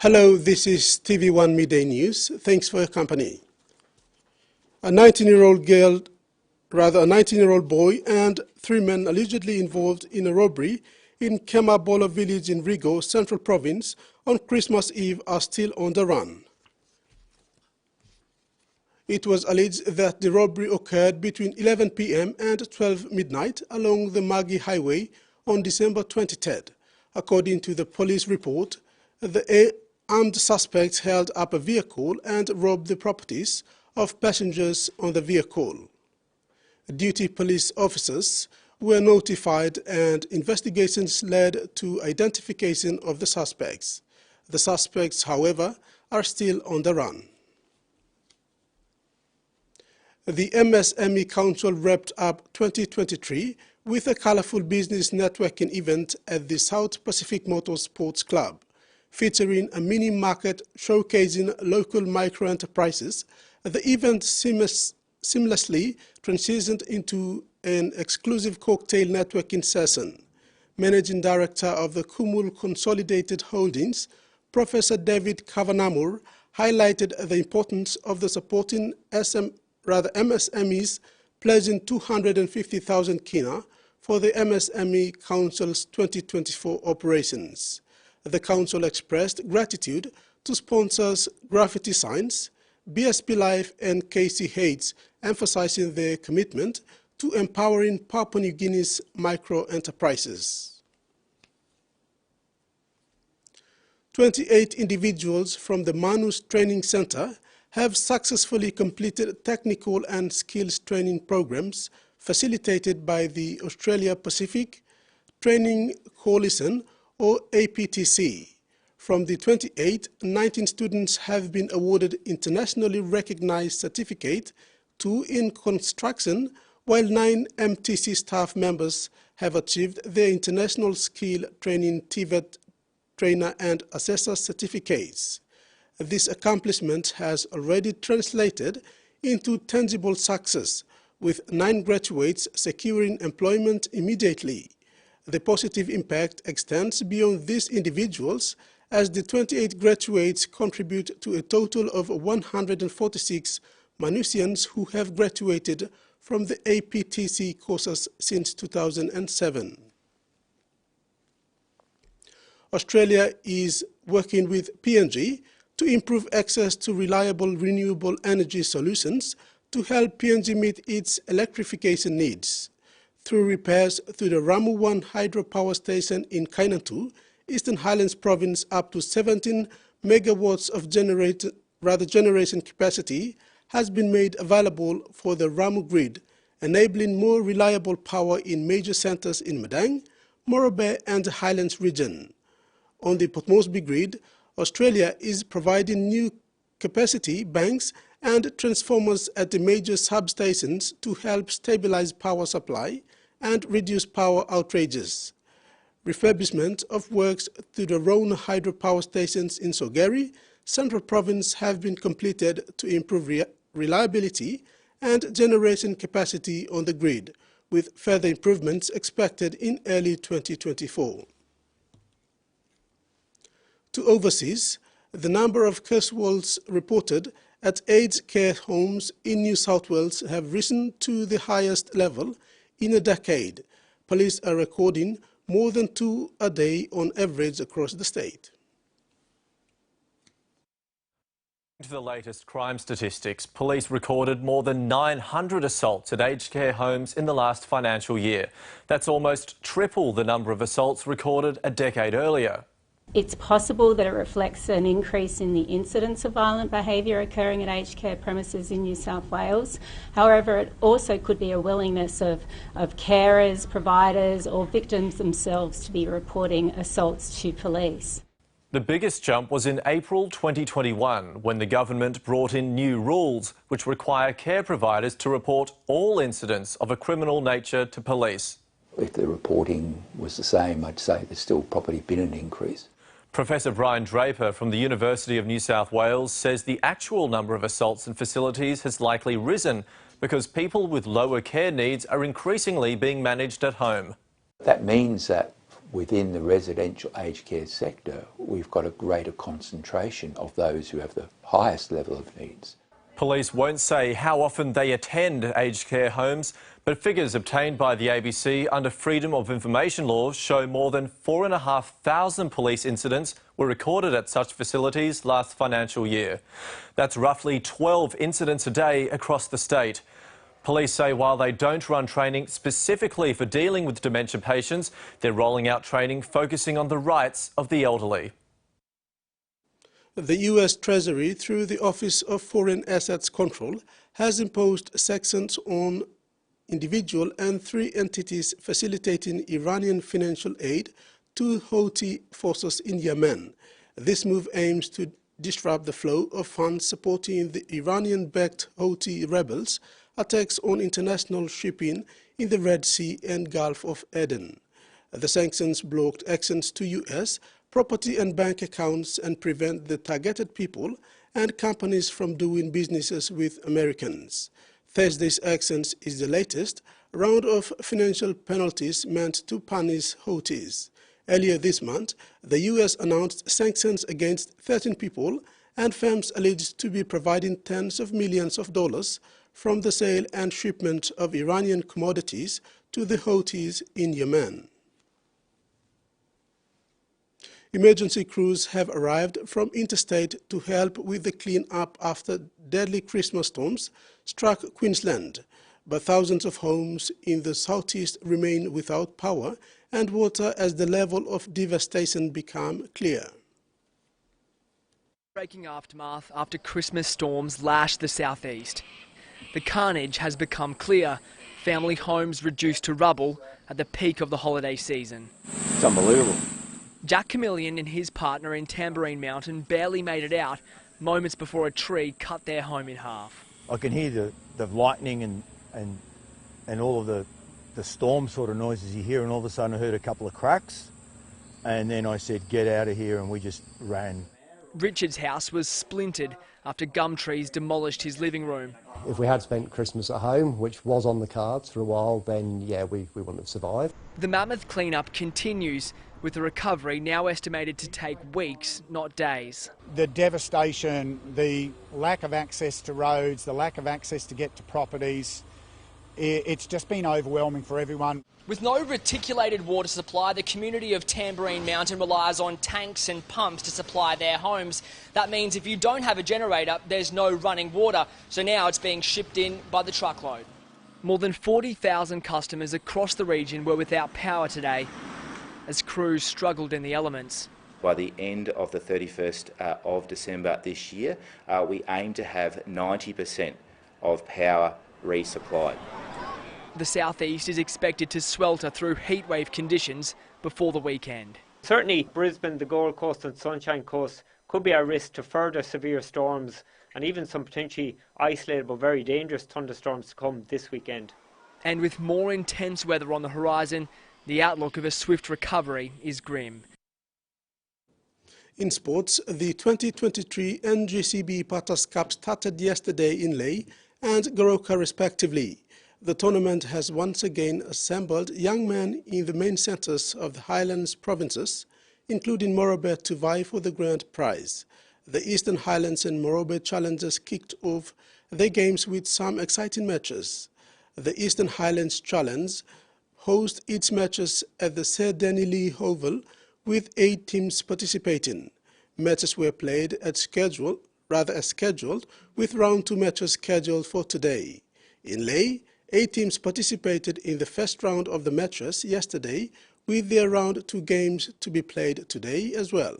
Hello, this is TVWan Midday News. Thanks for your company. A 19-year-old boy and 3 men allegedly involved in a robbery in Kemabola village in Rigo, Central Province, on Christmas Eve are still on the run. It was alleged that the robbery occurred between 11 p.m. and 12 midnight along the Magi Highway on December 23rd. According to the police report, the armed suspects held up a vehicle and robbed the properties of passengers on the vehicle. Duty police officers were notified and investigations led to identification of the suspects. The suspects, however, are still on the run. The MSME Council wrapped up 2023 with a colorful business networking event at the South Pacific Motorsports Club, featuring a mini market showcasing local micro-enterprises. The event seamlessly transitioned into an exclusive cocktail networking session. Managing Director of the Kumul Consolidated Holdings, Professor David Kavanamur, highlighted the importance of the supporting MSMEs, pledging 250,000 kina for the MSME Council's 2024 operations. The Council expressed gratitude to sponsors Graffiti Signs, BSP Life and KCH, emphasizing their commitment to empowering Papua New Guinea's micro-enterprises. 28 individuals from the Manus Training Center have successfully completed technical and skills training programs facilitated by the Australia Pacific Training Coalition, or APTC. From the 28, 19 students have been awarded internationally recognized certificate, 2 in construction, while 9 MTC staff members have achieved their international skill training TVET trainer and assessor certificates. This accomplishment has already translated into tangible success, with 9 graduates securing employment immediately. The positive impact extends beyond these individuals, as the 28 graduates contribute to a total of 146 Manusians who have graduated from the APTC courses since 2007. Australia is working with PNG to improve access to reliable renewable energy solutions to help PNG meet its electrification needs. Through repairs to the Ramu-1 hydropower station in Kainantu, Eastern Highlands Province, up to 17 megawatts of generation capacity has been made available for the Ramu grid, enabling more reliable power in major centers in Madang, Morobe and the Highlands region. On the Port Moresby grid, Australia is providing new capacity banks and transformers at the major substations to help stabilize power supply and reduce power outages. Refurbishment of works to the Rona hydropower stations in Sogeri, Central Province, have been completed to improve reliability and generation capacity on the grid, with further improvements expected in early 2024. To overseas, the number of casualties reported at aged care homes in New South Wales have risen to the highest level in a decade. Police are recording more than 2 a day on average across the state. To the latest crime statistics, police recorded more than 900 assaults at aged care homes in the last financial year. That's almost triple the number of assaults recorded a decade earlier. It's possible that it reflects an increase in the incidence of violent behaviour occurring at aged care premises in New South Wales. However, it also could be a willingness of carers, providers or victims themselves to be reporting assaults to police. The biggest jump was in April 2021, when the government brought in new rules which require care providers to report all incidents of a criminal nature to police. If the reporting was the same, I'd say there's still probably been an increase. Professor Brian Draper from the University of New South Wales says the actual number of assaults in facilities has likely risen because people with lower care needs are increasingly being managed at home. That means that within the residential aged care sector, we've got a greater concentration of those who have the highest level of needs. Police won't say how often they attend aged care homes, but figures obtained by the ABC under Freedom of Information laws show more than 4,500 police incidents were recorded at such facilities last financial year. That's roughly 12 incidents a day across the state. Police say while they don't run training specifically for dealing with dementia patients, they're rolling out training focusing on the rights of the elderly. The U.S. Treasury, through the Office of Foreign Assets Control, has imposed sanctions on individual and 3 entities facilitating Iranian financial aid to Houthi forces in Yemen. This move aims to disrupt the flow of funds supporting the Iranian-backed Houthi rebels' attacks on international shipping in the Red Sea and Gulf of Aden. The sanctions blocked access to U.S. property and bank accounts and prevent the targeted people and companies from doing businesses with Americans. Thursday's actions is the latest round of financial penalties meant to punish Houthis. Earlier this month, the U.S. announced sanctions against 13 people and firms alleged to be providing tens of millions of dollars from the sale and shipment of Iranian commodities to the Houthis in Yemen. Emergency crews have arrived from interstate to help with the clean-up after deadly Christmas storms struck Queensland, but thousands of homes in the southeast remain without power and water as the level of devastation became clear. Breaking aftermath after Christmas storms lashed the southeast. The carnage has become clear. Family homes reduced to rubble at the peak of the holiday season. It's unbelievable. Jack Chameleon and his partner in Tamborine Mountain barely made it out moments before a tree cut their home in half. I can hear the lightning and all of the storm sort of noises you hear, and all of a sudden I heard a couple of cracks, and then I said, get out of here, and we just ran. Richard's house was splintered after gum trees demolished his living room. If we had spent Christmas at home, which was on the cards for a while, then yeah, we wouldn't have survived. The mammoth cleanup continues, with the recovery now estimated to take weeks, not days. The devastation, the lack of access to roads, the lack of access to get to properties, it's just been overwhelming for everyone. With no reticulated water supply, the community of Tamborine Mountain relies on tanks and pumps to supply their homes. That means if you don't have a generator, there's no running water, so now it's being shipped in by the truckload. More than 40,000 customers across the region were without power today, as crews struggled in the elements. By the end of the 31st of December this year, we aim to have 90% of power resupplied. The southeast is expected to swelter through heatwave conditions before the weekend. Certainly Brisbane, the Gold Coast and Sunshine Coast could be at risk to further severe storms and even some potentially isolated but very dangerous thunderstorms to come this weekend. And with more intense weather on the horizon, the outlook of a swift recovery is grim. In sports, the 2023 NGCB Patas Cup started yesterday in Lae and Goroka respectively. The tournament has once again assembled young men in the main centres of the Highlands provinces, including Morobe, to vie for the grand prize. The Eastern Highlands and Morobe challengers kicked off their games with some exciting matches. The Eastern Highlands Challenge hosts its matches at the Sir Denny Lee Oval with 8 teams participating. Matches were played as scheduled, with round 2 matches scheduled for today. In Lae, 8 teams participated in the first round of the matches yesterday, with their round 2 games to be played today as well.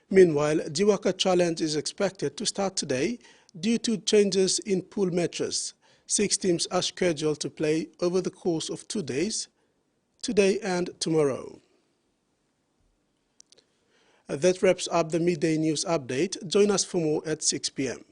Meanwhile, Jiwaka Challenge is expected to start today due to changes in pool matches. 6 teams are scheduled to play over the course of 2 days, today and tomorrow. That wraps up the Midday News Update. Join us for more at 6 p.m.